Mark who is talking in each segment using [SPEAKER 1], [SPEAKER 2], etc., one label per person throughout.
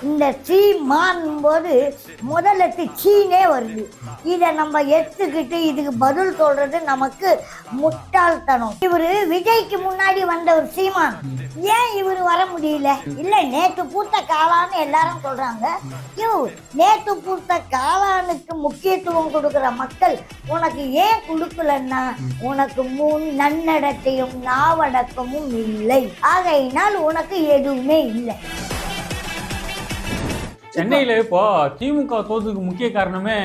[SPEAKER 1] இந்த சீமான் போது முதல்ல சீனே வருது. இதை நம்ம எடுத்துக்கிட்டு இதுக்கு பதில் சொல்றது நமக்கு முட்டாள்தனம். இவரு விஜய்க்கு முன்னாடி வந்த ஒரு சீமான், ஏன் இவரு வர முடியல? இல்ல நேத்து பூத்த காளான்னு எல்லாரும் சொல்றாங்க. நேத்து பூத்த காளானுக்கு முக்கியத்துவம் கொடுக்கிற மக்கள் உனக்கு ஏன் கொடுக்கலன்னா, உனக்கு முன் நன்னடத்தையும் நாவடக்கமும் இல்லை, ஆகையினால் உனக்கு எதுவுமே இல்லை.
[SPEAKER 2] சென்னையில இப்போ திமுக தோத்துக்கு முக்கிய காரணமே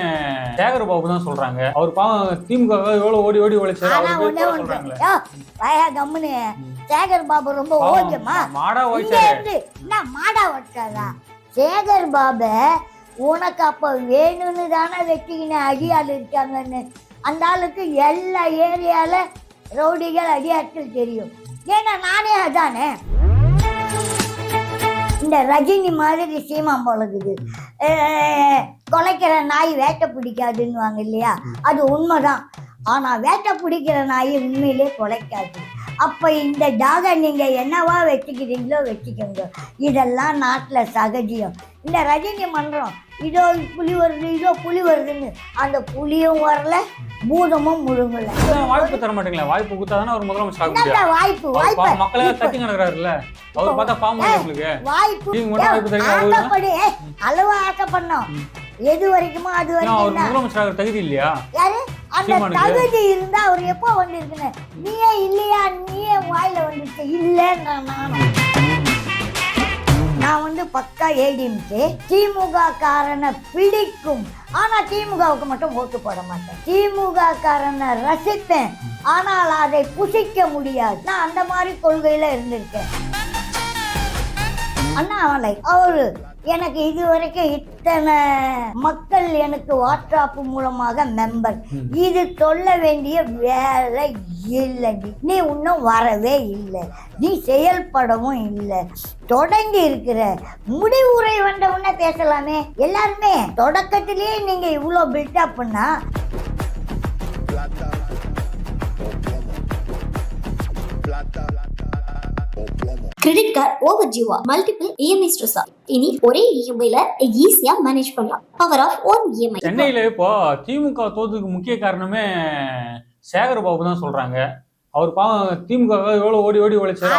[SPEAKER 2] சேகர் பாபு தான் சொல்றாங்க. அவர் திமுக எவ்வளவு ஓடி ஓடி உழைச்சாரு.
[SPEAKER 1] சேகர் பாபு ரொம்ப ஓகேமா
[SPEAKER 2] மாடா ஓடிச்சாரு.
[SPEAKER 1] மாடா ஓடிச்சாரா? சேகர் பாபு உனக்கு அப்ப வேணும்னு தானே வெட்டிக்கின அடியாள் இருக்காங்கன்னு. அந்த ஆளுக்கு எல்லா ஏரியால ரவுடிகள் அடியாட்கள் தெரியும். ஏன்னா நானே அதானே. இந்த ரஜினி மாதிரி சீமான் போலகுது. கொலைக்கிற நாய் வேட்டை பிடிக்காதுன்னு வாங்க இல்லையா, அது உண்மைதான். ஆனா வேட்டை பிடிக்கிற நாய் உண்மையிலே கொலைக்காது. அப்ப இந்த டாகை நீங்க என்னவா வச்சுக்கிறீங்களோ வச்சுக்கோங்க. இதெல்லாம் நாட்டுல சகஜியம். இந்த ரஜினி மன்றம் இதோ புலி வருது, இதோ புலி வருதுன்னு, அந்த புலியும் வரல, பூதமும் முழுங்கல.
[SPEAKER 2] வாய்ப்பு தர மாட்டீங்களா? வாய்ப்பு கொடுத்தாதானே அவர் முதலமைச்சர்.
[SPEAKER 1] வாய்ப்பு வாய்ப்பு
[SPEAKER 2] மக்களை தட்டி கிடக்குறாருல்ல, அவர் பார்த்தா பாம்பு
[SPEAKER 1] வாய்ப்பு ஆசைப்படி அளவா ஆசை பண்ணோம். எது வரைக்குமோ அது வரைக்கும்
[SPEAKER 2] முதலமைச்சர் தகுதி இல்லையா?
[SPEAKER 1] யாரு அந்த தகுதி இருந்தா அவர் எப்போ வந்திருக்குன்னு? நீயே இல்லையா? நீயே வாயில வந்துருச்சு இல்லைன்ற. நான் வந்து பக்கா ஏடிஎம்கே. திமுக காரனை பிடிக்கும், ஆனா திமுகவுக்கு மட்டும் ஓட்டு போட மாட்டேன். திமுக காரனை ரசிப்பேன், ஆனால் அதை புசிக்க முடியாது. நான் அந்த மாதிரி கொள்கையில இருந்திருக்கேன். அண்ணாமலை அவரு எனக்கு இதுவரைக்கும் இத்தனை மக்கள் எனக்கு வாட்ஸ்அப் மூலமாக மெம்பர். இது சொல்ல வேண்டிய வேலை இல்லை. நீ இன்னும் வரவே இல்லை, நீ செயல்படவும் இல்லை. தொடங்கி இருக்கிற முடிவுரை வந்த உடனே பேசலாமே. எல்லாருமே தொடக்கத்திலேயே நீங்க இவ்வளோ பில்டப் பண்ணா
[SPEAKER 3] கிரெடிட் கார்டு ஓவர் ஜிவா மல்டிபிள் இஎம்ஐ ஸ்ட்ரெஸ். இனி ஒரே இஎம்ஐல ஈஸியா மேனேஜ் பண்ணலாம். Power of one EMI.
[SPEAKER 2] சென்னையில இப்போ திமுக தோத்துக்கு முக்கிய காரணமே சேகர் பாபு தான் சொல்றாங்க. அவர் திமுக எவ்வளவு ஓடி ஓடி உழைச்சாரு.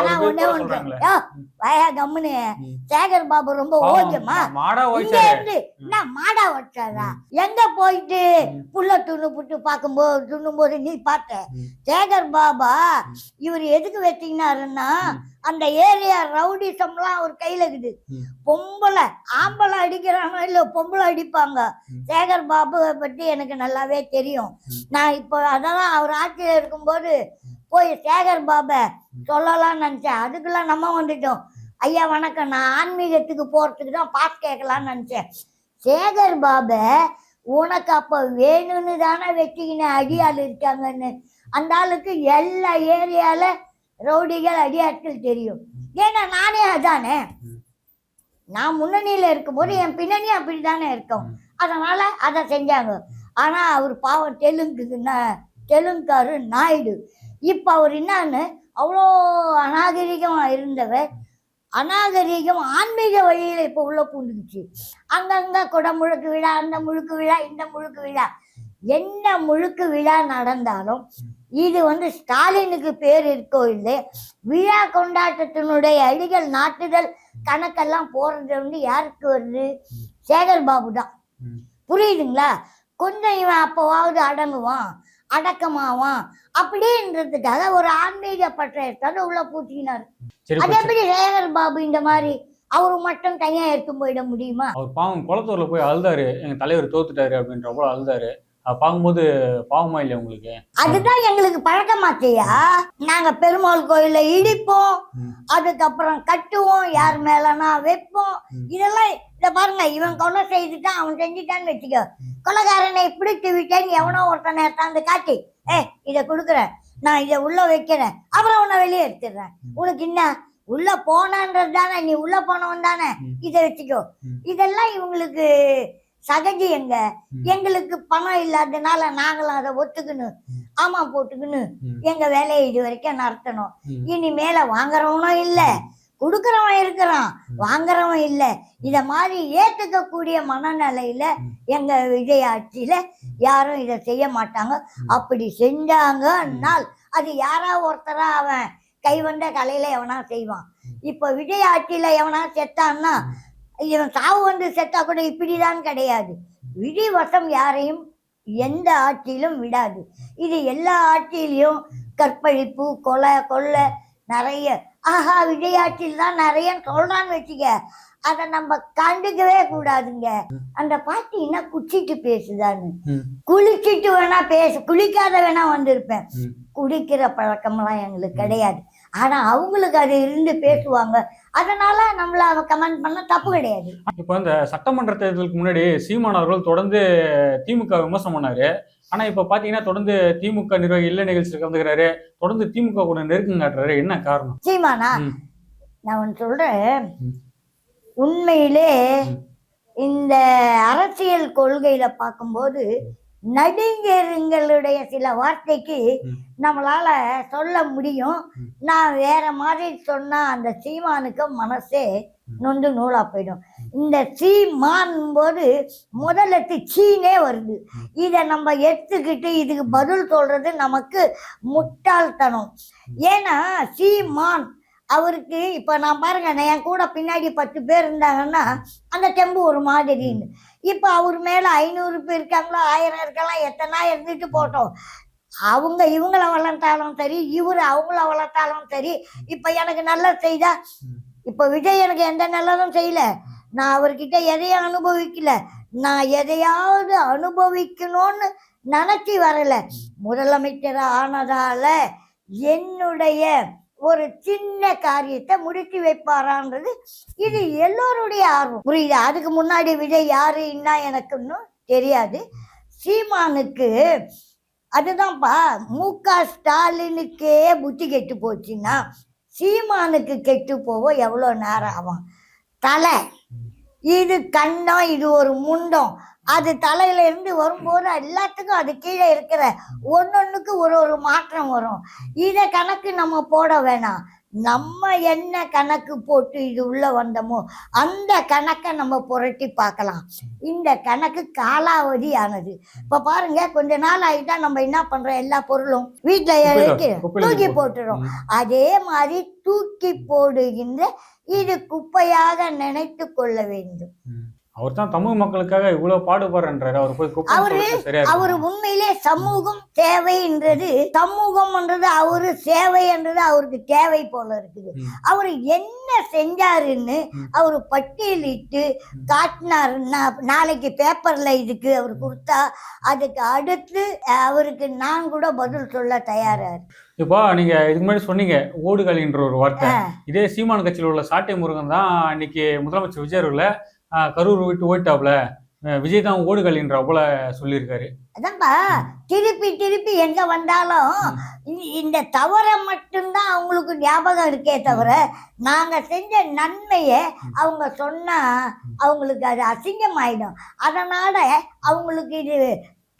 [SPEAKER 1] சேகர் பாபு ரொம்ப ஓகேமா
[SPEAKER 2] மாடா ஓடிச்சாரு.
[SPEAKER 1] மாடா ஓடிச்சாரா? எங்க போயிட்டு புள்ள துண்ணு புட்டு பார்க்கும்போது துண்ணும்போது நீ பார்த்த சேகர் பாபா இவர் எதுக்கு வச்சீங்கன்னாருன்னா, அந்த ஏரியா ரவுடிசம்லாம் அவர் கையில இருக்குது. பொம்பளை ஆம்பளை அடிக்கிறானோ இல்ல பொம்பளை அடிப்பாங்க. சேகர் பாபுவை பற்றி எனக்கு நல்லாவே தெரியும். நான் இப்போ அதெல்லாம் அவர் ஆட்சியில் இருக்கும்போது போய் சேகர் பாபை சொல்லலாம்னு நினைச்சேன். அதுக்கெல்லாம் நம்ம வந்துட்டோம். ஐயா வணக்கம், நான் ஆன்மீகத்துக்கு போறதுக்கு தான் பாஸ் கேட்கலான்னு நினைச்சேன். சேகர் பாபை உனக்கு அப்ப வேணும்னு தானே வச்சுக்கின அடியாள் இருக்காங்கன்னு. அந்த ஆளுக்கு எல்லா ஏரியால ரவுடிகள் அடியாட்கள் தெரியும். ஏன்னா நானே அதானே. நான் முன்னணியில இருக்கும்போது என் பின்னணியும் அப்படித்தானே இருக்கும். அதனால அதை செஞ்சாங்க. ஆனா அவர் பாவம் தெலுங்காரு நாயுடு. இப்ப அவர் என்னன்னு அவ்வளோ அநாகரிகமா இருந்தவர், அநாகரிகம் ஆன்மீக வழியில இப்ப உள்ள பூந்துக்குச்சு. அங்கங்க குடமுழுக்கு விழா, அந்த முழுக்கு விழா, இந்த முழுக்கு விழா. என்ன முழுக்கு விழா நடந்தாலும் இது வந்து ஸ்டாலினுக்கு பேர் இருக்கோ இல்லை, விழா கொண்டாட்டத்தினுடைய அடிகள் நாட்டுதல் கணக்கெல்லாம் போறது வந்து யாருக்கு வருது? சேகர் பாபு தான். புரியுதுங்களா? கொஞ்சம் இவன் அப்பவாவது அடங்குவான், அடக்கமாவான் அப்படின்றதுக்காக ஒரு ஆன்மீக பற்ற உள்ள பூச்சினாரு. அது எப்படி சேகர் பாபு இந்த மாதிரி அவரு மட்டும் கையா எடுத்து போயிட முடியுமா?
[SPEAKER 2] அவர் பாவம் குளத்தூர்ல போய் அழுதாரு, எங்க தலைவர் தோத்துட்டாரு அப்படின்ற போல அழுதாரு. பார்க்கும்போது பாவமா இல்லையா உங்களுக்கு?
[SPEAKER 1] அதுதான் எங்களுக்கு பழக்கமாச்சையா. நாங்க பெருமாள் கோயில இடிப்போம், அதுக்கப்புறம் கட்டுவோம், யார் மேலனா வைப்போம். இதெல்லாம் இத பாருங்க, இவன் கொலை செய்துட்டான், அவன் செஞ்சுட்டான்னு வச்சுக்க, கொலைகாரனை பிடித்து விட்டேன்னு எவனோ ஒருத்தனை எடுத்தாந்து காட்டி, இத கொடுக்குறேன், நான் இதை உள்ள வைக்கிறேன், அப்புறம் உன்னை வெளியே எடுத்துடுறேன். உனக்கு என்ன உள்ள போனான்றது தானே, நீ உள்ள போனவன் தானே, இதை வச்சுக்கோ. இதெல்லாம் இவங்களுக்கு சகஜி. எங்களுக்கு பணம் இல்லாதனால நாங்களும் அதை ஒத்துக்கணும், ஆமா போட்டுக்கணும், எங்க வேலையை இது வரைக்கும் நடத்தணும். இனி மேல வாங்குறவனும் இல்ல, கொடுக்கறவன் இருக்கிறான், வாங்குறவன் இல்லை. இத மாதிரி ஏத்துக்கக்கூடிய மனநிலையில எங்க விஜய் ஆட்சியில யாரும் இதை செய்ய மாட்டாங்க. அப்படி செஞ்சாங்கன்னால் அது யாரா ஒருத்தரா அவன் கைவந்த கலையில எவனா செய்வான். இப்ப விஜய் ஆட்சியில எவனா செத்தான்னா இவன் சாவு வந்து செத்தா கூட இப்படிதான் கிடையாது. விதி வசம் யாரையும் எந்த ஆட்சியிலும் விடாது. இது எல்லா ஆட்சியிலையும் கற்பழிப்பு, கொலை நிறைய. ஆஹா, விஜய் ஆட்சியில் தான் நிறைய சொல்றான்னு வச்சுக்க, அதை நம்ம கண்டுக்கவே கூடாதுங்க. அந்த பாட்டி என்ன குச்சிட்டு பேசுதான்னு, குளிச்சிட்டு வேணா குளிக்காத வேணா வந்திருப்பேன். குடிக்கிற பழக்கம்லாம் எங்களுக்கு கிடையாது. ஆனா அவங்களுக்கு அது இருந்து பேசுவாங்க. அதனால நம்மள கமெண்ட் பண்ண தப்பு கிடையாது.
[SPEAKER 2] இப்போ இந்த சட்டமன்ற தேர்தலுக்கு முன்னாடி சீமான் அவர்கள் தொடர்ந்து திமுக விமர்சனம் பண்ணாரு. ஆனா இப்ப பாத்தீங்கன்னா தொடர்ந்து திமுக நிர்வாகி இல்ல நிகழ்ச்சியில் கலந்துக்கிறாரு, தொடர்ந்து திமுக கூட நெருக்கம் காட்டுறாரு. என்ன காரணம்?
[SPEAKER 1] சீமானா, நான் ஒன்று சொல்றேன். உண்மையிலே இந்த அரசியல் கொள்கையில பார்க்கும்போது நடிகர்களுடைய சில வார்த்தைக்கு நம்மளால சொல்ல முடியும். நான் வேற மாதிரி சொன்னா அந்த சீமானுக்கு மனசே நொந்து நூலா போயிடும். இந்த சீமான் போது முதல்ல சீனே வருது. இதை நம்ம எடுத்துக்கிட்டு இதுக்கு பதில் சொல்றது நமக்கு முட்டாள்தனம். ஏன்னா சீமான் அவருக்கு இப்ப நான் பாருங்க, என் கூட பின்னாடி 10 பேர் இருந்தாங்கன்னா அந்த தெம்பு ஒரு மாதிரின்னு. இப்ப அவர் மேல 500 பேர் இருக்காங்களோ 1000 இருக்கலாம், எத்தனை இருந்துட்டு போட்டோம். அவங்க இவங்கள வளர்த்தாலும் சரி, இவரு அவங்கள வளர்த்தாலும் சரி. இப்ப எனக்கு நல்லது செய்தா, இப்ப விஜய் எனக்கு எந்த நல்லதும் செய்யல, நான் அவர்கிட்ட எதையும் அனுபவிக்கல, நான் எதையாவது அனுபவிக்கணும்னு நினைச்சி வரல. முதலமைச்சர் ஆனதால என்னுடைய ஒரு சின்ன காரியத்தை முடிச்சு வைப்பாரான்றது இது எல்லோருடைய ஆர்வம். புரியுது? அதுக்கு முன்னாடி விஜய் யாரு என்ன எனக்கு இன்னும் தெரியாது. சீமானுக்கு அதுதான்ப்பா, முக ஸ்டாலினுக்கே புத்தி கெட்டு போச்சுன்னா சீமானுக்கு கெட்டு போவ எவ்வளோ நேரம் ஆகும்? தலை இது கண்டம், இது ஒரு முண்டம். அது தலையில இருந்து வரும்போது எல்லாத்துக்கும் அது கீழே இருக்கிற ஒன்னொன்னுக்கு ஒரு மாற்றம் வரும். இத கணக்கு நம்ம போட வேணாம். நம்ம என்ன கணக்கு போட்டு இது உள்ள வந்தோமோ அந்த கணக்கை நம்ம புரட்டி பார்க்கலாம். இந்த கணக்கு காலாவதி ஆனது. இப்ப பாருங்க, கொஞ்ச நாள் ஆகிட்டா நம்ம என்ன பண்றோம், எல்லா பொருளும் வீட்டுல தூக்கி போட்டுறோம். அதே மாதிரி தூக்கி போடுகின்ற இது குப்பையாக நினைத்து கொள்ள வேண்டும்.
[SPEAKER 2] அவர் தான் தமிழ் மக்களுக்காக இவ்வளவு பாடுபடுறாரு.
[SPEAKER 1] அவரு உண்மையிலே சமூகம் தேவைன்றது, சமூகம்ன்றது அவரு சேவை என்றது அவருக்கு தேவை போல இருக்குது. அவரு என்ன செஞ்சாருன்னு அவரு பட்டியலிட்டு காட்டினாருன்னா நாளைக்கு பேப்பர்ல இதுக்கு அவர் கொடுத்தா அதுக்கு அடுத்து அவருக்கு நான் கூட பதில் சொல்ல தயாராரு.
[SPEAKER 2] இப்போ நீங்க இதுக்கு முன்னாடி சொன்னீங்க ஓடுகளின்ற ஒரு வார்த்தை. இதே சீமான் கட்சியில் உள்ள சாட்டை முருகன் தான் இன்னைக்கு முதலமைச்சர் விஜய் அவர்கள கரூர் விட்டு ஓட்டாப்ல, விஜய் தான் ஓடுகளின்ற போல சொல்லியிருக்காரு.
[SPEAKER 1] அதான்ப்பா, திருப்பி எங்க வந்தாலும் இந்த தவற மட்டும்தான் அவங்களுக்கு ஞாபகம் இருக்கே தவிர நாங்க செஞ்ச நன்மைய அவங்க சொன்னா அவங்களுக்கு அது அசிங்கமாயிடும். அதனால அவங்களுக்கு இது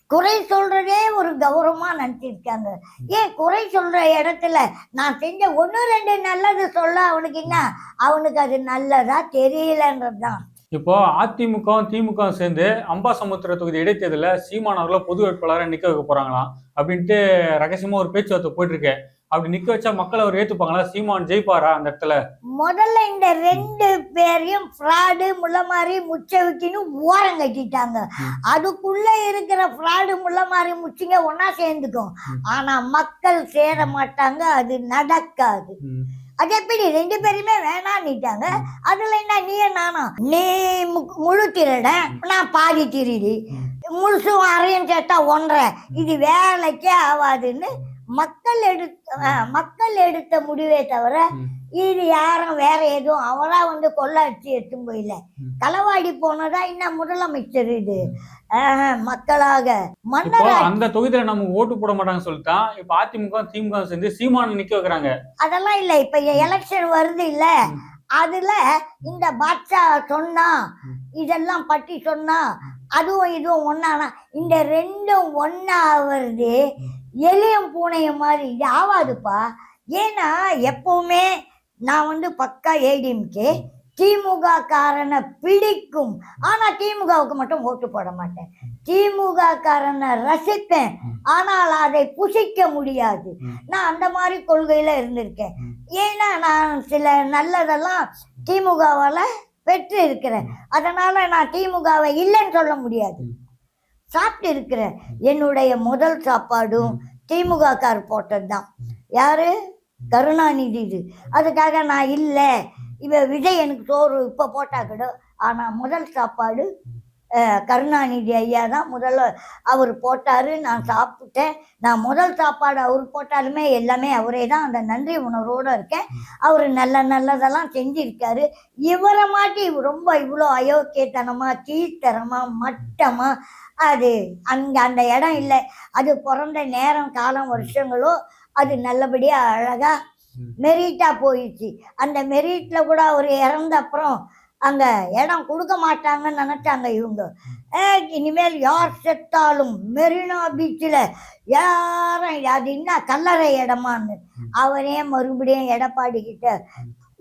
[SPEAKER 1] குறை சொல்றதே ஒரு கௌரவமா நினைச்சிருக்காங்க. ஏன் குறை சொல்ற இடத்துல நான் செஞ்ச 1-2 நல்லது சொல்ல அவனுக்கு என்ன, அவனுக்கு அது நல்லதா தெரியலன்றதுதான்.
[SPEAKER 2] இப்போ அதிமுகவும் திமுகவும் சேர்ந்து அம்பாசமுத்திர தொகுதி இடைத்தேர்தலில் சீமான் அவர்களை பொது வேட்பாளராக நிக்க வைக்க போறாங்களாம் அப்படின்ட்டு ரகசியமா ஒரு பேச்சுவார்த்தை போயிட்டு இருக்கேன். அப்படி நிக்க வச்சா மக்கள் அவர் ஏத்துப்பாங்களா? சீமான் ஜெயிப்பாரா அந்த இடத்துல?
[SPEAKER 1] முதல்ல இந்த 2 பேரையும் ஃப்ராடு முள்ளமாரி முச்சவிக்கின்னு ஓரம் கட்டிட்டாங்க. அதுக்குள்ள இருக்கிற ஃப்ராடு முள்ளமாரி முச்சிங்க ஒன்னா சேர்ந்துக்கும். ஆனா மக்கள் சேர மாட்டாங்க, அது நடக்காது. அது எப்படி 2 பேருமே வேணான்னுட்டாங்க. அதுல என்ன நீயே நானும், நீ முழு திருட, நான் பாதி திருடி, முழுசும் அரையும் சேர்த்தா 1.5, இது வேலைக்கே ஆகாதுன்னு மக்கள் எடுத்த முடிவே தவிர இது யாரும் வேற எதுவும் அவரா வந்து கொள்ளாட்சி எடுத்தும் போயில. களவாடி போனதா இன்னும் முதலமைச்சர் இது மக்களாக
[SPEAKER 2] அந்த தொகுதியில நமக்கு ஓட்டு போட மாட்டாங்கன்னு சொல்லிட்டான். இப்ப அதிமுக திமுக சேர்ந்து சீமான் நிக்க வைக்கிறாங்க.
[SPEAKER 1] அதெல்லாம் இல்ல, இப்ப எலெக்ஷன் வருது இல்ல, அதுல இந்த பாட்சா சொன்னா இதெல்லாம் பற்றி சொன்னா அதுவும் இதுவும் ஒன்னானா, இந்த 2ம் ஒன்னா வருது. எலியும் பூனையும் மாதிரி இது ஆவாதுப்பா. ஏன்னா எப்பவுமே நான் வந்து பக்கா ஏடிஎம்கே, திமுக காரனை பிடிக்கும். ஆனா திமுகவுக்கு மட்டும் ஓட்டு போட மாட்டேன். திமுக காரனை ரசிப்பேன், ஆனால் அதை புசிக்க முடியாது. நான் அந்த மாதிரி கொள்கையில இருந்திருக்கேன். ஏன்னா நான் சில நல்லதெல்லாம் திமுகவால பெற்று இருக்கிறேன். அதனால நான் திமுகவை இல்லைன்னு சொல்ல முடியாது. சாப்பிட்டு இருக்கிறேன். என்னுடைய முதல் சாப்பாடும் திமுக கார் போட்டது தான். யாரு? கருணாநிதி. இது அதுக்காக நான் இல்லை விஜய் எனக்கு சோறு இப்போ போட்டா கூட, ஆனால் முதல் சாப்பாடு கருணாநிதி ஐயா தான் முதல்ல அவர் போட்டாரு. நான் சாப்பிட்டேன். நான் முதல் சாப்பாடு அவர் போட்டாலுமே எல்லாமே அவரே தான். அந்த நன்றி உணர்வோடு இருக்கேன். அவர் நல்லதெல்லாம் செஞ்சிருக்காரு. இவரை மாட்டி ரொம்ப இவ்வளோ அயோக்கியத்தனமா கீழ்த்தரமா மட்டமா அது அந்த இடம் இல்லை. அது பிறந்த நேரம் காலம் வருஷங்களோ அது நல்லபடியா அழகா மெரிட்டா போயிடுச்சு. அந்த மெரிட்ல கூட அவர் இறந்த அப்புறம் அங்க இடம் கொடுக்க மாட்டாங்கன்னு நினைச்சாங்க இவங்க. இனிமேல் யார் செத்தாலும் மெரினா பீச்சில் யாரும் அது என்ன கல்லறை இடமான்னு அவரே மறுபடியும் எடப்பாடி கிட்ட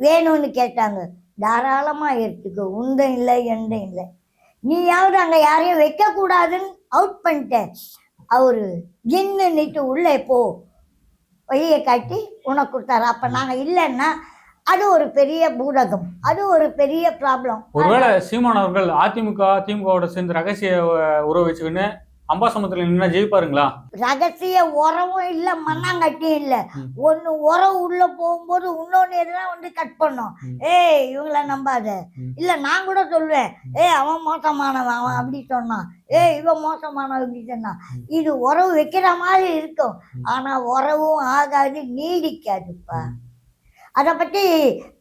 [SPEAKER 1] வேணும்னு கேட்டாங்க. தாராளமா எடுத்துக்கோ, உண்டும் இல்லை எண்டும் இல்லை, நீயாவது அங்க யாரையும் வைக்க கூடாதுன்னு அவுட் பண்ணிட்டேன். அவரு நிட்டு உள்ளே போ வழியை காட்டி உனக்கு கொடுத்தாரு. அப்ப நாங்க இல்லைன்னா அது ஒரு பெரிய பூதகம், அது ஒரு பெரிய ப்ராப்ளம்.
[SPEAKER 2] ஒருவேளை சீமான் அவர்கள் திமுகவோட சேர்ந்து ரகசிய உறவு வச்சுக்கின்னு அம்பாசமுத்திரத்துல நின்னா ஜெயிப்பாருங்களா?
[SPEAKER 1] ரகசிய உறவும் இல்ல, மண்ணாங்கட்டியும் இல்ல. ஒண்ணு உறவு உள்ள போகும்போது இன்னொன்னு எதுனா வந்து கட் பண்ணும். இவங்கள நம்பாத. இல்ல நான் கூட சொல்லுவேன், அவன் மோசமானவன், அவன் அப்படி சொன்னான், இவன் மோசமானவன் இப்படி சொன்னான். இது உறவு வைக்கிற மாதிரி இருக்கும், ஆனா உறவும் ஆகாது, நீடிக்காதுப்பா. அதை பத்தி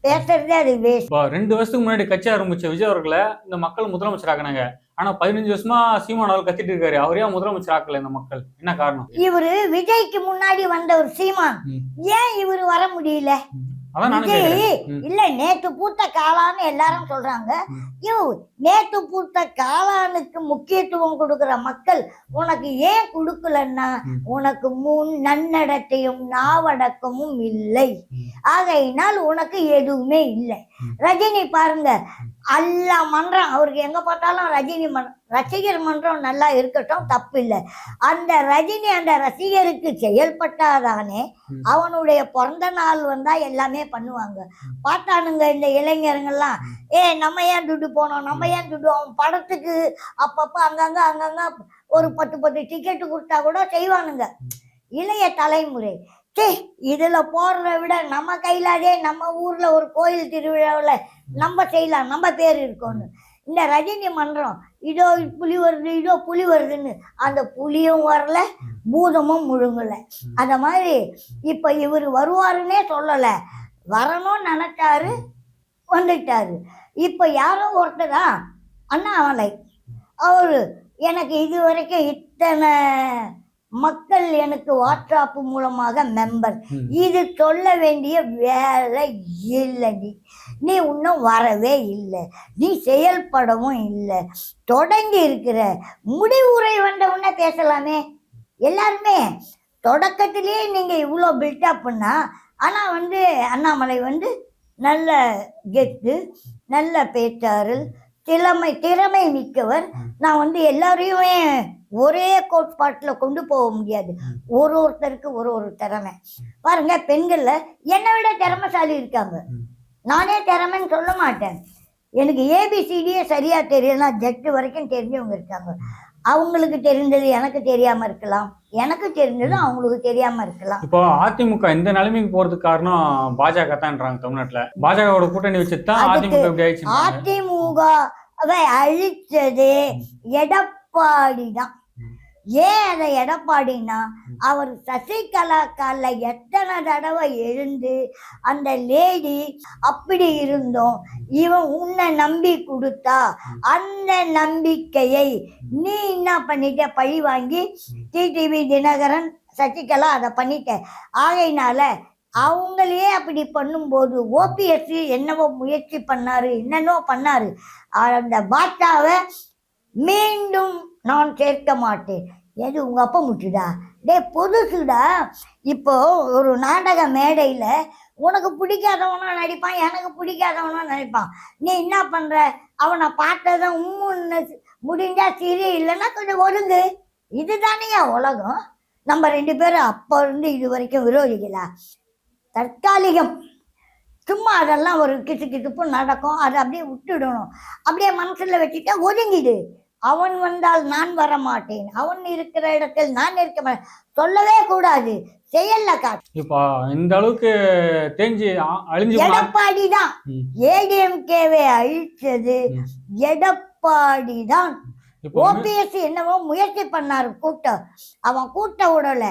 [SPEAKER 1] பேசுறதே அது வேஸ்ட்.
[SPEAKER 2] 2 வருஷத்துக்கு முன்னாடி கட்சி ஆரம்பிச்ச விஜய் அவர்களை இந்த மக்கள் முதலமைச்சர் ஆக்கினாங்க. ஆனா 15 வருஷமா சீமான் அவர்கள் கத்திட்டு இருக்காரு. அவரே முதலமைச்சர் ஆக்கல இந்த மக்கள். என்ன காரணம்?
[SPEAKER 1] இவரு விஜய்க்கு முன்னாடி வந்த ஒரு சீமான், ஏன் இவரு வர முடியல? இல்ல நேத்து பூத்த காளான்னு எல்லாரும் சொல்றாங்க. நேத்து பூத்த காளானுக்கு முக்கியத்துவம் கொடுக்கிற மக்கள் உனக்கு ஏன் கொடுக்கலன்னா, உனக்கு நன்னடத்தையும் நாவடக்கமும் இல்லை, ஆகையினால் உனக்கு எதுவுமே இல்லை. ரஜினி பாருங்க, எல்லா மன்றம் அவருக்கு எங்க பார்த்தாலும் ரஜினி ரசிகர் மன்றம் நல்லா இருக்கட்டும், தப்பு இல்லை. அந்த ரஜினி அந்த ரசிகருக்கு செயல்பட்டாதானே அவனுடைய பிறந்த நாள் வந்தா எல்லாமே பண்ணுவாங்க. பார்த்தானுங்க இந்த இளைஞர்கள்லாம், நம்ம ஏன் துட்டு போனோம், நம்ம ஏன் துட்டு, அவன் படத்துக்கு அப்பப்ப அங்கங்க ஒரு 10 டிக்கெட்டு கொடுத்தா கூட செய்வானுங்க இளைய தலைமுறை. இதுல போடுறத விட நம்ம கையிலாதே நம்ம ஊர்ல ஒரு கோயில் திருவிழாவில் நம்ம செய்யலாம், நம்ம பேர் இருக்கோன்னு. இந்த ரஜினி மன்றம் இதோ புலி வருது, இதோ புலி வருதுன்னு, அந்த புலியும் வரல, பூதமும் முழுங்கல. அந்த மாதிரி இப்ப இவர் வருவாருன்னே சொல்லல, வரணும்னு நினைச்சாரு, வந்துட்டாரு. இப்ப யாரோ ஒருத்தரா அண்ணாமலை அவரு எனக்கு இது வரைக்கும் இத்தனை மக்கள் எனக்கு வாட்ஸ்அப் மூலமாக மெம்பர், இது சொல்ல வேண்டிய வேலை இல்லை. நீ இன்னும் வரவே இல்லை, நீ செயல்படவும் இல்லை, தொடங்கி இருக்கிற. முடிவுரை வந்தவுடனே பேசலாமே எல்லாருமே. தொடக்கத்திலேயே நீங்க இவ்வளோ பில்டப் பண்ணா, ஆனா அண்ணாமலை நல்ல கெத்து, நல்ல பேச்சாளர், திறமை மிக்கவர். நான் எல்லாரையுமே ஒரே கோட்பாட்டில் கொண்டு போக முடியாது. ஒருத்தருக்கு ஒரு திறமை. பாருங்க, பெண்கள்ல என்னை விட திறமைசாலி இருக்காங்க. நானே திறமைன்னு சொல்ல மாட்டேன். எனக்கு ஏபிசிடியே சரியா தெரியலன்னா ஜெட் வரைக்கும் தெரிஞ்சவங்க இருக்காங்க. அவங்களுக்கு தெரிஞ்சது எனக்கு தெரியாம இருக்கலாம், எனக்கு தெரிஞ்சது அவங்களுக்கு தெரியாம இருக்கலாம்.
[SPEAKER 2] இப்போ அதிமுக இந்த நிலைமைக்கு போறதுக்கு காரணம் பாஜக தான்ன்றாங்க. தமிழ்நாட்டுல பாஜகவோட கூட்டணி வச்சுதான் அதிமுக இப்படி ஆயிடுச்சு.
[SPEAKER 1] அதிமுகவை அழிச்சது எடப்பாடி தான். ஏன் அதை எடப்பாடினா, அவர் சசிகலா கால எத்தனை தடவை எழுந்து அந்த லேடி அப்படி இருந்தோம், இவன் உன்னை நம்பி கொடுத்தா, அந்த நம்பிக்கையை நீ என்ன பண்ணிட்ட, பழி வாங்கி டிடிவி தினகரன் சசிகலா அதை பண்ணிட்ட. ஆகையினால அவங்களே அப்படி பண்ணும்போது ஓபிஎஸ் என்னவோ முயற்சி பண்ணாரு, என்னென்னோ பண்ணாரு. அந்த பாட்டாவை மீண்டும் நான் சேர்க்க மாட்டேன். எது உங்க அப்பா முட்டுடா, பொதுசுடா. இப்போ ஒரு நாடக மேடையில உனக்கு பிடிக்காதவனா நடிப்பான், எனக்கு பிடிக்காதவனா நடிப்பான். நீ என்ன பண்ற, அவனை பார்த்ததும் உம்முன்னு முடிஞ்சா சிரி, இல்லைன்னா கொஞ்சம் ஒழுங்கு. இதுதானேயா உலகம். நம்ம 2 பேரும் அப்போ இருந்து இது வரைக்கும் விரோதிகளா? தற்காலிகம். சும்மா அதெல்லாம் ஒரு கிசுப்பு நடக்கும், அதை அப்படியே விட்டுடணும். அப்படியே மனசுல வச்சுட்டா ஒதுங்கிடு. அவன் வந்தால் நான் வர மாட்டேன், அவன் இருக்கிற இடத்தில் நான் இருக்க மாட்டேன் சொல்லவே கூடாது, செயல்ல காட்டு.
[SPEAKER 2] இப்போ இந்த அளவுக்கு தேஞ்சு அழிஞ்சு
[SPEAKER 1] எடப்பாடி தான் ஏடிஎம்கேவை அழிச்சது. எடப்பாடி தான். ஓபிஎஸ் என்னவோ முயற்சி பண்ணாரு கூட்டம், அவன் கூட்ட விடல,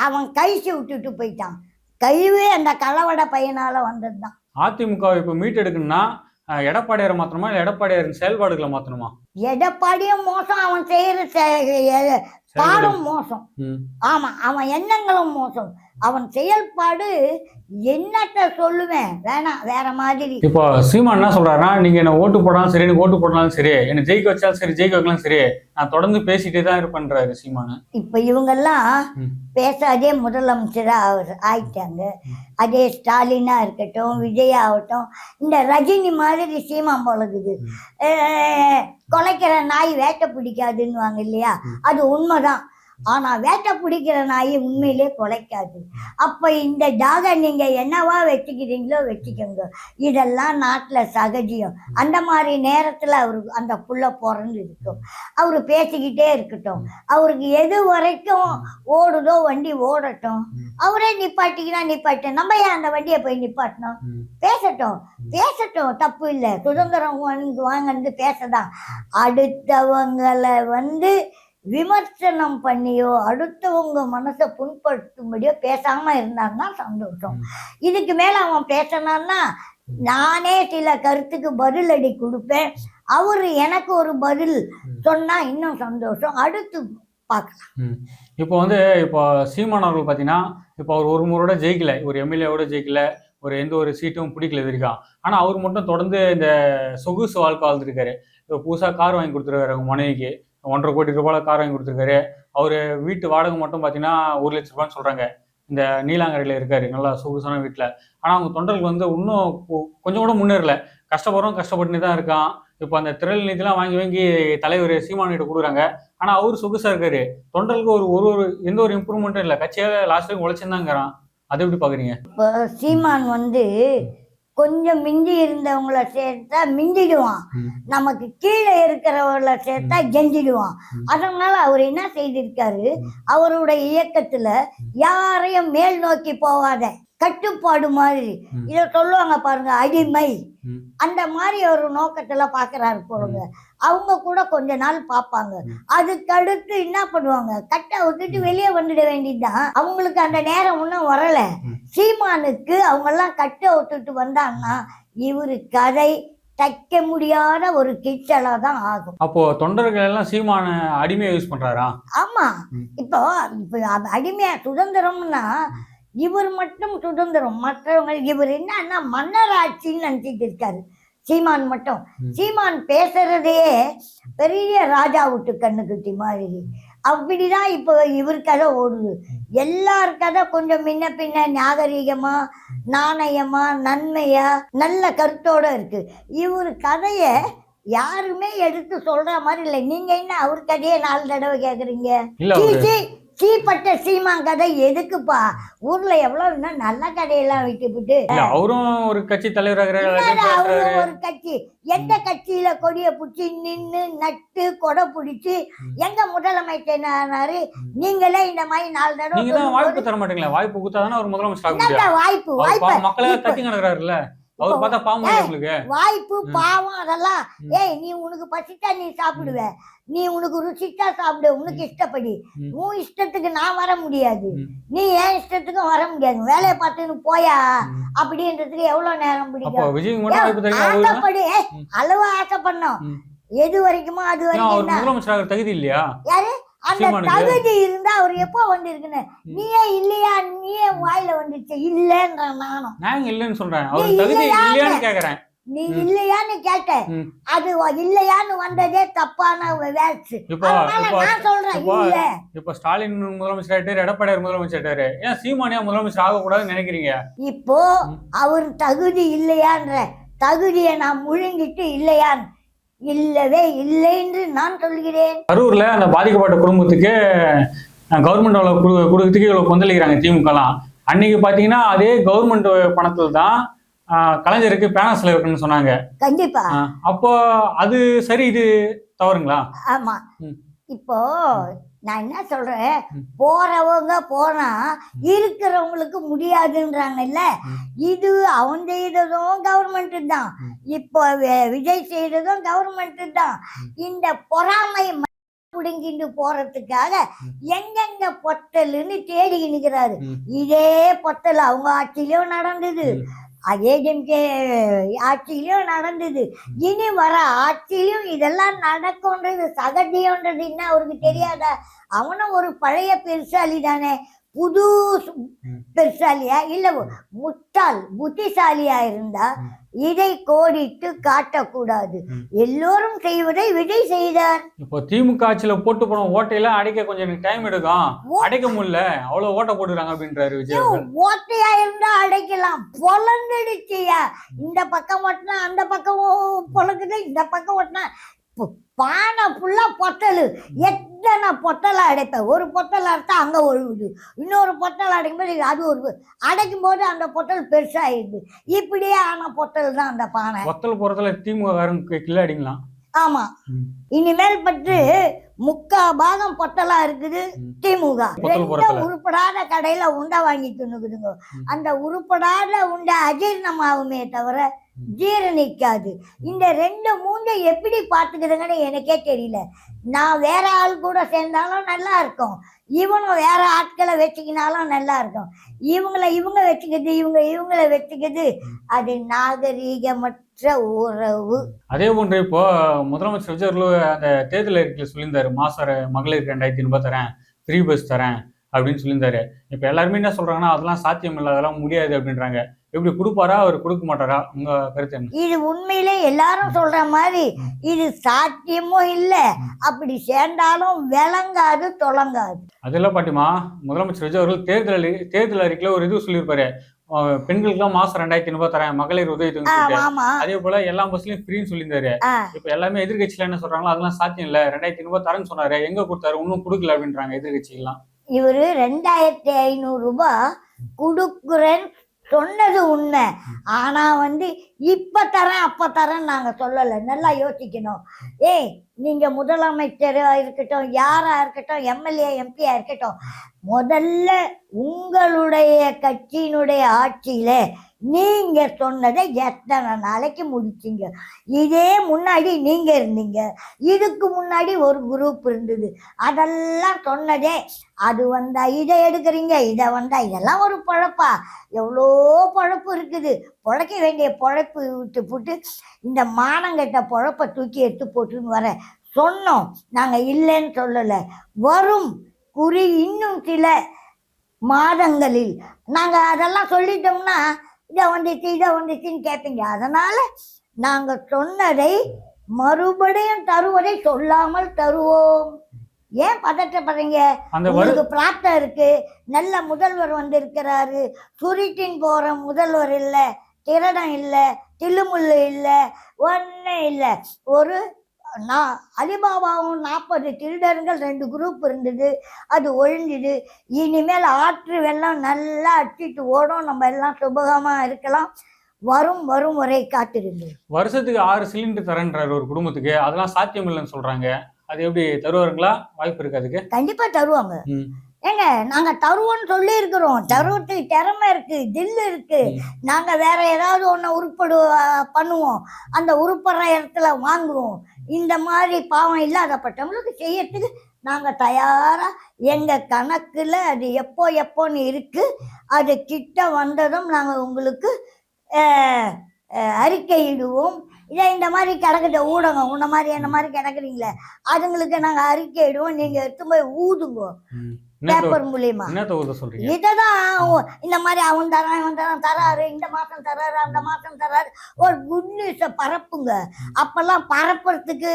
[SPEAKER 1] அவன் கைசி விட்டுட்டு போயிட்டான். கைவே அந்த கலவட பையனால வந்ததுதான்.
[SPEAKER 2] அதிமுக இப்ப மீட்டெடுக்கணும்னா எடப்பாடியாரை மாத்தணுமா இல்ல எடப்பாடியாரின் செயல்பாடுகளை மாத்தணுமா?
[SPEAKER 1] எடப்பாடியும் மோசம், அவன் செய்யற பாடும் மோசம். ஆமா, அவன் எண்ணங்களும் மோசம், அவன் செயல்பாடு என்னத்த சொல்லுவேன், வேணாம் வேற மாதிரி.
[SPEAKER 2] இப்போ சீமான் என்ன சொல்றாருன்னா, நீங்க என்ன ஓட்டு போடாலும் சரி, எனக்கு ஓட்டு போட்டாலும் சரி, என்ன ஜெயிக்க வச்சாலும் சரி, ஜெயிக்க வைக்கலாம் சரி, நான் தொடர்ந்து பேசிட்டே தான் இருப்பேன்றாரு சீமானு.
[SPEAKER 1] இப்ப இவங்கெல்லாம் பேசாதே முதலமைச்சரா ஆயிட்டாங்க. அதே ஸ்டாலினா இருக்கட்டும், விஜயா ஆகட்டும், இந்த ரஜினி மாதிரி சீமான் போலகுது. கொலைக்கிற நாய் வேட்டை பிடிக்காதுன்னு வாங்க இல்லையா, அது உண்மைதான். ஆனா வேட்டை பிடிக்கிற நாய் உண்மையிலே கொலைக்காது. அப்ப இந்த டாக நீங்க என்னவா வச்சுக்கிறீங்களோ வச்சுக்கோங்க, இதெல்லாம் நாட்டுல சகஜியம். அந்த மாதிரி நேரத்துல அவருக்கு அந்த புள்ள பிறந்து இருக்கும், அவரு பேசிக்கிட்டே இருக்கட்டும். அவருக்கு எது வரைக்கும் ஓடுதோ வண்டி ஓடட்டும், அவரே நிப்பாட்டிக்கினா நிப்பாட்டு, நம்ம ஏன் அந்த வண்டியை போய் நிப்பாட்டணும்? பேசட்டும் பேசட்டும், தப்பு இல்லை. சுதந்திரம் வாங்கன்னு பேசதான். அடுத்தவங்களை விமர்சனம் பண்ணியோ அடுத்தவங்க மனசை புண்படுத்தும்படியோ பேசாம இருந்தான்னா சந்தோஷம். இதுக்கு மேல அவன் பேசினான்னா நானே சில கருத்துக்கு பதில் அடி கொடுப்பேன், அவரு எனக்கு ஒரு பதில் சொன்னா இன்னும் சந்தோஷம். அடுத்து பார்க்கலாம்.
[SPEAKER 2] இப்போ இப்போ சீமான் அவர்கள் பார்த்தீங்கன்னா, இப்போ அவர் ஒரு முறையோட ஜெயிக்கல, ஒரு எம்எல்ஏவோட ஜெயிக்கல, ஒரு எந்த ஒரு சீட்டும் பிடிக்கல இருக்கா. ஆனா அவர் மட்டும் தொடர்ந்து இந்த சொகுசு வாழ்க்கை வாழ்ந்துருக்காரு. இப்போ புதுசாக கார் வாங்கி கொடுத்துருக்காரு அவங்க மனைவிக்கு, 1.5 கோடி ரூபாய் கார் வாங்கி கொடுத்துருக்காரு. அவர் வீட்டு வாடகை மட்டும் பார்த்தீங்கன்னா 1 லட்ச ரூபான்னு சொல்றாங்க. இந்த நீலாங்கரையில் இருக்காரு, நல்லா சொகுசான வீட்டில். ஆனால் அவங்க தொண்டர்கள் இன்னும் கொஞ்சம் கூட முன்னேறல, கஷ்டப்பட்டுன்னு தான் இருக்கான். இப்போ அந்த திரள் நிதிலாம் வாங்கி தலைவர் சீமானிட்ட கொடுக்குறாங்க. ஆனால் அவர் சொகுசா இருக்காரு, தொண்டர்களுக்கு ஒரு எந்த ஒரு இம்ப்ரூவ்மெண்ட்டும் இல்லை, கட்சியாக லாஸ்ட் வரைக்கும் உழைச்சுன்னு. அதை எப்படி பாக்குறீங்க?
[SPEAKER 1] இப்போ சீமான் கொஞ்சம் மிஞ்சி இருந்தவங்களை சேர்த்தா மிஞ்சிடுவான், நமக்கு கீழே இருக்கிறவங்களை சேர்த்தா கெஞ்சிடுவான். அதனால அவர் என்ன செய்திருக்காரு, அவருடைய இயக்கத்துல யாரையும் மேல் நோக்கி போவாத, கட்டுப்பாடு மாதிரி, இத சொல்லுவாங்க பாருங்க, அடிமை, அந்த மாதிரி ஒரு நோக்கத்துல பாக்குறாரு போலுங்க. அவங்க கூட கொஞ்ச நாள் பார்ப்பாங்க, அதுக்கு அடுத்து என்ன பண்ணுவாங்க, கட்டை விட்டுட்டு வெளியே வந்துட வேண்டியதுதான். அவங்களுக்கு அந்த நேரம் இன்னும் வரல. சீமானுக்கு அவங்க எல்லாம் கட்டை விட்டுட்டு வந்தாங்கன்னா இவரு கதை தைக்க முடியாத ஒரு கிச்சலா தான் ஆகும்.
[SPEAKER 2] அப்போ தொண்டர்கள் எல்லாம் சீமான அடிமையா யூஸ் பண்றாரா?
[SPEAKER 1] ஆமா, இப்போ அடிமையா சுதந்திரம்னா இவர் மட்டும் சுதந்திரம், மற்றவங்க இவர் என்னன்னா மன்னராட்சின்னு நினைச்சிட்டு இருக்காரு சீமான் மட்டும். சீமான் பேசுறதே பெரிய ராஜா விட்டு கண்ணுக்குட்டி மாதிரி, அப்படிதான் இப்போ இவர் கதை ஓடுது. எல்லார் கதை கொஞ்சம் முன்ன பின்ன நாகரீகமா, நாணயமா, நன்மையா, நல்ல கருத்தோட இருக்கு. இவர் கதைய யாருமே எடுத்து சொல்ற மாதிரி இல்லை. நீங்க என்ன அவர் கதையை 4 தடவை கேக்குறீங்க? சீப்பட்ட சீமான் கதை எதுக்குப்பா? ஊர்ல எவ்வளவு நல்ல கதையெல்லாம் விட்டுவிட்டு
[SPEAKER 2] அவரும் ஒரு கட்சி தலைவராக,
[SPEAKER 1] அவரும் ஒரு கட்சி, எந்த கட்சியில கொடிய புடிச்சு நின்னு நட்டு கொடை பிடிச்சு எங்க முதலமைச்சர் ஆனாரு? நீங்களே இந்த மாதிரி 4 தடவை
[SPEAKER 2] வாய்ப்பு தர மாட்டீங்களா? வாய்ப்பு கொடுத்தாதானே அவர் முதலமைச்சர்.
[SPEAKER 1] வாய்ப்பு
[SPEAKER 2] மக்களை தட்டி கிடக்குறாருல்ல, அவர் பார்த்தா பாவம்.
[SPEAKER 1] வாய்ப்பு பாவம் அதெல்லாம். நீ உனக்கு பசிச்சா நீ சாப்பிடுவ, நீ உனக்கு ருசிச்சா சாப்பிடு, உனக்கு இஷ்டப்படி. உன் இஷ்டத்துக்கு நான் வர முடியாது, நீ ஏன் இஷ்டத்துக்கும் வர முடியாது. வேலையை பார்த்துன்னு போயா அப்படின்றதுக்கு எவ்வளவு நேரம் பிடிக்கும்? ஆசைப்படு, அளவு ஆசைப்படணும். எது வரைக்குமோ அது வரைக்கும்
[SPEAKER 2] தகுதி இல்லையா?
[SPEAKER 1] யாரு அந்த தகுதி இருந்தா அவர் எப்போ வந்திருக்குன்னு நீயே இல்லையா? நீயே வாயில வந்துச்சு இல்லன்ற நானும்
[SPEAKER 2] இல்லன்னு சொல்றேன். அவர் தகுதி இல்லையான்னு கேக்குறேன்.
[SPEAKER 1] நீ இல்லையான்னு கேட்ட,
[SPEAKER 2] ம்.
[SPEAKER 1] அது இல்லையான்னு வந்ததே தப்பான வேட்ஸ்.
[SPEAKER 2] இப்போ
[SPEAKER 1] அதனால
[SPEAKER 2] இப்போ
[SPEAKER 1] நான் சொல்றேன்
[SPEAKER 2] இப்போ
[SPEAKER 1] இல்ல.
[SPEAKER 2] இப்போ ஸ்டாலின் முதலமைச்சர் ஆயிட்டாரு, எடப்பாடியார் முதலமைச்சர் ஆயிட்டாரு, ஏன் சீமானியா முதலமைச்சர் ஆகக்கூடாதுன்னு நினைக்கிறீங்க?
[SPEAKER 1] இப்போ அவர் தகுதி இல்லையான்ற தகுதியை நான் முழுங்கிட்டு இல்லையான் இல்லவே இல்லை என்று நான் சொல்கிறேன்.
[SPEAKER 2] கரூர்ல அந்த பாதிக்கப்பட்ட குடும்பத்துக்கு கவர்மெண்ட் கொடுக்கறதுக்கு இவ்வளவு கொந்தளிக்கிறாங்க திமுகலாம். அன்னைக்கு பாத்தீங்கன்னா அதே கவர்மெண்ட் பணத்துல தான் கலைஞருக்கு பேனர்ஸ்ல இருக்குன்னு சொன்னாங்க.
[SPEAKER 1] கண்டிப்பா.
[SPEAKER 2] அப்போ அது சரி, இது தவறுங்களா?
[SPEAKER 1] ஆமா.
[SPEAKER 2] ம்.
[SPEAKER 1] இப்போ நான் என்ன சொல்றேன், போறவங்க போனா இருக்கிறவங்களுக்கு முடியாதுன்றாங்கல்ல. இது அவன் செய்ததும் கவர்மெண்ட் தான், இப்போ விஜய் செய்ததும் கவர்மெண்ட் தான். இந்த பொறாமை புடுங்கிட்டு போறதுக்காக எங்கெங்க பொட்டல்னு தேடி நிற்கிறாரு. இதே பொட்டல் அவங்க ஆட்சியிலும் நடந்தது, ஏடிஎம்கே ஆட்சியிலும் நடந்தது, இனி வர ஆட்சியிலும் இதெல்லாம் நடக்கும்ன்றது சகஜம்ன்றது என்ன அவருக்கு தெரியாதா? அவனும் ஒரு பழைய பெருசாலி தானே, புது பெருசாலியா இல்ல முட்டாள் புத்திசாலியா இருந்தா இதை கோடிட்டு காட்டக்கூடாது. எல்லோரும் செய்வதை விஜய் செய்தார்.
[SPEAKER 2] இப்போ திமுக ஆட்சியில போட்டு போன ஓட்டையெல்லாம் அடைக்க கொஞ்சம் எனக்கு டைம் எடுக்கும், அடைக்க முடியல, அவ்வளவு ஓட்டை போட்டுறாங்க அப்படின்றாரு விஜய்.
[SPEAKER 1] ஓட்டையா இருந்தா அடைக்கலாம், பொலந்துடுச்சியா. இந்த பக்கம் ஓட்டினா அந்த பக்கம் பொழக்குது, இந்த பக்கம் ஓட்டினா பானை ஃபுல்லா பொட்டலு. எத்தனை பொட்டலை அடைப்ப, ஒரு பொட்டல் அடைத்தா அங்க ஒழுகுது, இன்னொரு பொட்டல் அடைக்கும் போது அது ஒரு அடைக்கும் போது அந்த பொட்டல் பெருசாயிடுது. இப்படியே ஆன பொட்டல் தான் அந்த பானை.
[SPEAKER 2] பொட்டல் போறதுல திமுக காரங்க கில்லாடிங்களாம்.
[SPEAKER 1] ஆமா, இனிமேல் பட்டு முக்கா பாகம் பொட்டலா இருக்குது திமுக. உருப்படாத கடையில உண்டை வாங்கி தின்னுக்குதுங்க. அந்த உருப்படாத உண்டை அஜீர்ணமாகுமே தவிர ஜீரணிக்காது. இந்த 2-3 எப்படி பாத்துக்கிறதுங்கன்னு எனக்கே தெரியல. நான் வேற ஆள் கூட சேர்ந்தாலும் நல்லா இருக்கும், இவங்க வேற ஆட்களை வச்சுக்கினாலும் நல்லா இருக்கும். இவங்க வச்சுக்கிறது, இவங்களை வச்சுக்கிறது, அது நாகரீகமற்ற உறவு.
[SPEAKER 2] அதே போன்று இப்போ முதலமைச்சர் விஜய் அந்த தேர்தல் அறிக்கையில் சொல்லியிருந்தாரு, மகளிர் 2500 தரேன், ஃப்ரீ பஸ் தரேன் அப்படின்னு சொல்லியிருந்தாரு. இப்ப எல்லாருமே என்ன சொல்றாங்கன்னா அதெல்லாம் சாத்தியம் இல்லை, அதெல்லாம் முடியாது அப்படின்றாங்க. எப்படி கொடுப்பாரா, அவர் கொடுக்க மாட்டாரா? உங்க கருத்து என்ன?
[SPEAKER 1] இது உண்மையிலே எல்லாரும் சொல்ற மாதிரி இது சாத்தியமும் இல்ல, அப்படி சேர்ந்தாலும் விளங்காது தொலங்காது.
[SPEAKER 2] அதெல்லாம் பாட்டிமா, முதலமைச்சர் விஜய் அவர்கள் தேர்தல் அறிக்கையில ஒரு இது சொல்லியிருப்பாரு, பெண்களுக்கு எல்லாம் மாசம் 2500 தரேன், மகளிர் உதவி தொகை. அதே போல எல்லா பஸ்லயும் ஃப்ரீன்னு சொல்லியிருந்தாரு. இப்ப எல்லாமே எதிர்கட்சியில என்ன சொல்றாங்களோ அதெல்லாம் சாத்தியம் இல்ல, 2500 தரேன்னு சொன்னாரு, எங்க கொடுத்தாரு, இன்னும் கொடுக்கல அப்படின்றாங்க எதிர்கட்சிகள்லாம்.
[SPEAKER 1] இவரு 2500 ரூபாய் கொடுக்குறேன்னு சொன்னது உண்மை. ஆனா இப்ப தரேன் அப்ப தரேன் நாங்க சொல்லல, நல்லா யோசிக்கணும். நீங்க முதலமைச்சரா இருக்கட்டும், யாரா இருக்கட்டும், எம்எல்ஏ எம்பியா இருக்கட்டும், முதல்ல உங்களுடைய கட்சியினுடைய ஆட்சியில நீங்க சொன்னதை எத்தனை நாளைக்கு முடிச்சீங்க? இதே முன்னாடி நீங்க இருந்தீங்க, இதுக்கு முன்னாடி ஒரு குரூப் இருந்தது, அதெல்லாம் சொன்னதே. அது வந்தா இதை எடுக்கிறீங்க, இதை வந்தா இதெல்லாம் ஒரு பொழப்பா? எவ்வளோ பொழப்பு இருக்குது. பொழைக்க வேண்டிய பொழப்பு விட்டு போட்டு இந்த மானங்கட்ட பொழப்பை தூக்கி எடுத்து போட்டுன்னு வர சொன்னோம். நாங்க இல்லைன்னு சொல்லல, வரும் இன்னும் சில மாதங்களில் நாங்க அதெல்லாம் சொல்லிட்டோம்னா இதை வந்துச்சுன்னு கேட்பீங்க. அதனால நாங்க சொன்னதை மறுபடியும் தருவதை சொல்லாமல் தருவோம். ஏன் பதற்றப்படுறீங்க? உங்களுக்கு பிராப்தம் இருக்கு, நல்ல முதல்வர் வந்திருக்கிறாரு. சுருட்டின் போற முதல்வர் இல்ல, திருடம் இல்ல, தில்லுமுள்ளு இல்ல, ஒண்ணு இல்ல. ஒரு அலிபாபாவும் 40 திருடர்கள் 2 குரூப் இருந்தது, அது ஒழிஞ்சுது. இனிமேல் ஆற்று வெள்ளம் நல்லா அடிச்சுட்டு ஓடும், நம்ம எல்லாம் சுபகமா இருக்கலாம். வரும் வரை காத்திருந்து.
[SPEAKER 2] வருஷத்துக்கு 6 சிலிண்டர் தரேன்றாரு ஒரு குடும்பத்துக்கு, அதெல்லாம் சாத்தியம் இல்லைன்னு சொல்றாங்க. அது எப்படி தருவாருங்களா? வாய்ப்பு இருக்கு அதுக்கு?
[SPEAKER 1] கண்டிப்பா தருவாங்க. ஏங்க, நாங்க தருவோம்னு சொல்லி இருக்கிறோம். தருவத்துக்கு திறமை இருக்கு, தில்லு இருக்கு. நாங்க வேற ஏதாவது ஒண்ணு பண்ணுவோம், அந்த உருப்படுற இடத்துல வாங்குவோம். இந்த மாதிரி பாவம் இல்லாதப்பட்டவங்களுக்கு செய்யறதுக்கு நாங்க தயாரா, எங்க கணக்குல அது எப்போன்னு இருக்கு. அது கிட்ட வந்ததும் நாங்க உங்களுக்கு அறிக்கையிடுவோம். இதே இந்த மாதிரி கிடக்குற ஊடகம் உன்ன மாதிரி என்ன மாதிரி கிடக்குறீங்களே அதுங்களுக்கு நாங்க அறிக்கை இடுவோம், நீங்க எடுத்து போய் ஊதுங்க பேப்பர் மூலியமா.
[SPEAKER 2] என்னத்த ஊத சொல்றீங்க?
[SPEAKER 1] இததான் இந்த மாதிரி அவன் தரான் இவன் தரான் தராரு, இந்த மாசம் தராரு அந்த மாசம் தராரு, ஒரு குட் நியூஸ பரப்புங்க. அப்பெல்லாம் பரப்புறதுக்கு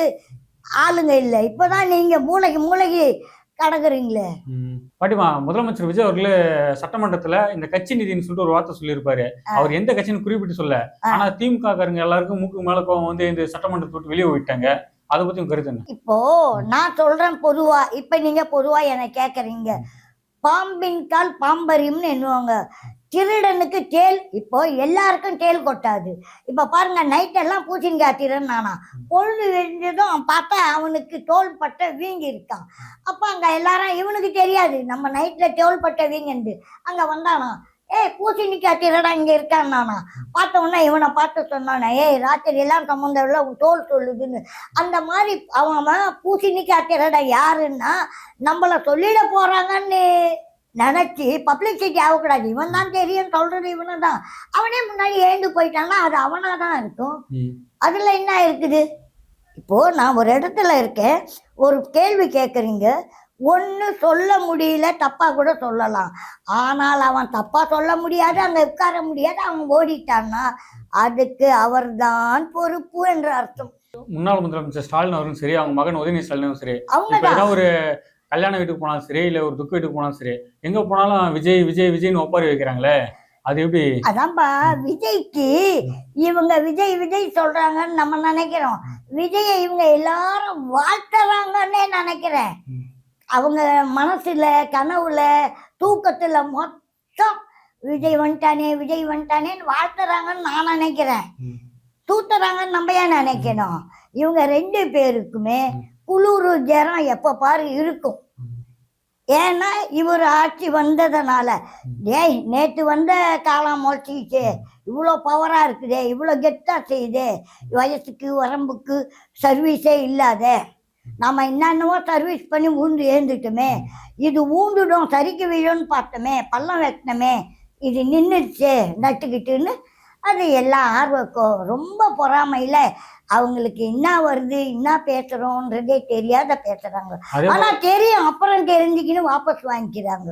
[SPEAKER 1] ஆளுங்க இல்லை, இப்பதான் நீங்க மூளைக்கு கடக்குறீங்களே.
[SPEAKER 2] பாட்டிமா, முதலமைச்சர் விஜய் அவர்களே சட்டமன்றத்துல இந்த கட்சி நிதின்னு சொல்லிட்டு ஒரு வார்த்தை சொல்லியிருப்பாரு. அவர் எந்த கட்சின்னு குறிப்பிட்டு சொல்ல, ஆனா திமுக காரங்க எல்லாருக்கும் மூக்கு மேல கோவம் வந்து இந்த சட்டமன்றத்தை விட்டு வெளியே போயிட்டாங்க. அதை பத்தி உங்க கருத்து என்ன?
[SPEAKER 1] இப்போ நான் சொல்றேன் பொதுவா, இப்ப நீங்க பொதுவா என்ன கேக்குறீங்க. பாம்பின் கால் பாம்பரியும்னு எண்ணுவாங்க. திருடனுக்கு தேல், இப்போ எல்லாருக்கும் தேல் கொட்டாது. இப்ப பாருங்க, நைட் எல்லாம் பூச்சின்காய் திருடன் நானா, பொழுது வெஞ்சதும் பார்த்தா அவனுக்கு தோள்பட்டை வீங்கி இருக்கான். அப்ப அங்க எல்லாரும் இவனுக்கு தெரியாது நம்ம நைட்ல தோள்பட்டை வீங்கண்டு, அங்க வந்தானா, ஏய் பூசணிக்காய் திருடா இங்க இருக்கான் நானா. பார்த்த உடனே இவனை பார்த்து சொன்னானே, ஏய் ராத்திரி எல்லாம் சம்பந்தம் இல்லை உன் தோல் சொல்லுதுன்னு. அந்த மாதிரி அவன் பூசணிக்காய் திருட யாருன்னா நம்மள சொல்லிட போறாங்கன்னு நினைச்சு பப்ளிசிட்டி ஆகக்கூடாது. இவன் தான் தெரியும் சொல்றது இவனு தான், அவனே முன்னாடி எழுந்து போயிட்டான்னா அது அவனாதான் இருக்கும். அதுல என்ன இருக்குது? இப்போ நான் ஒரு இடத்துல இருக்கேன், ஒரு கேள்வி கேட்குறீங்க, ஒன்று சொல்ல முடியல, தப்பா கூட சொல்லலாம். ஆனால் அவன் தப்பா சொல்ல முடியாது, அங்க உட்கார முடியாது, அவன் ஓடிட்டான்னா அதுக்கு அவர்தான் பொறுப்பு என்று அர்த்தம்.
[SPEAKER 2] முன்னாள் முதலமைச்சர் ஸ்டாலின் அவரும் சரி, அவங்க மகன் உதயநிதி ஸ்டாலினும் சரி,
[SPEAKER 1] அவங்கதான்
[SPEAKER 2] ஒரு கல்யாண வீட்டுக்கு போனாலும் சரி, இல்ல ஒரு துக்க வீட்டுக்கு போனாலும் சரி, எங்க போனாலும் விஜய் விஜய் விஜய்னு ஒப்பாரி வைக்கிறாங்களே, அது எப்படி?
[SPEAKER 1] அதான்பா, விஜய்க்கு இவங்க விஜய் விஜய் சொல்றாங்கன்னு நம்ம நினைக்கிறோம், விஜயை இவங்க எல்லாரும் வாழ்த்துறாங்கன்னே நினைக்கிறேன். அவங்க மனசுல கனவுல தூக்கத்துல மொத்தம் விஜய் வந்துட்டானே விஜய் வந்துட்டானேன்னு வாழ்த்துறாங்கன்னு நான் நினைக்கிறேன். தூத்துறாங்கன்னு நம்ம ஏன் நினைக்கணும்? இவங்க 2 பேருக்குமே குளிர் ஜரம் எப்ப பாரு இருக்கும். ஏன்னா இவர் ஆட்சி வந்ததுனால, ஏய் நேற்று வந்த காலம் மொழிச்சிச்சு, இவ்வளோ பவரா இருக்குதே, இவ்வளோ கெத்தா செய்யுதே, வயசுக்கு வரம்புக்கு சர்வீஸே இல்லாத நம்ம என்னென்னவோ சர்வீஸ் பண்ணி ஊண்டு ஏந்துட்டோமே, இது ஊண்டுடும் சரிக்கு விழுன்னு பார்த்தோமே, பள்ளம் வெட்டினமே, இது நின்றுச்சு நட்டுக்கிட்டுன்னு அது எல்லாம் ஆர்வக்கும் ரொம்ப பொறாமையில அவங்களுக்கு என்ன வருது என்ன பேசுறோன்றதே தெரியாத பேசுறாங்க. ஆனா தெரியும், அப்புறம் தெரிஞ்சுக்கின்னு வாபஸ் வாங்கிக்கிறாங்க.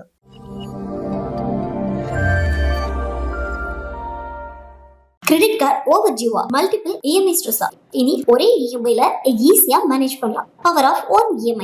[SPEAKER 3] கிரெடிட் கார்டு ஓவர் ஜீவா மல்டிபிள் இஎம்ஐ ஸ்ட்ரெஸ். இனி ஒரே இஎம்ஐல ஈஸியா மேனேஜ் பண்ணலாம். Power of 1 EMI.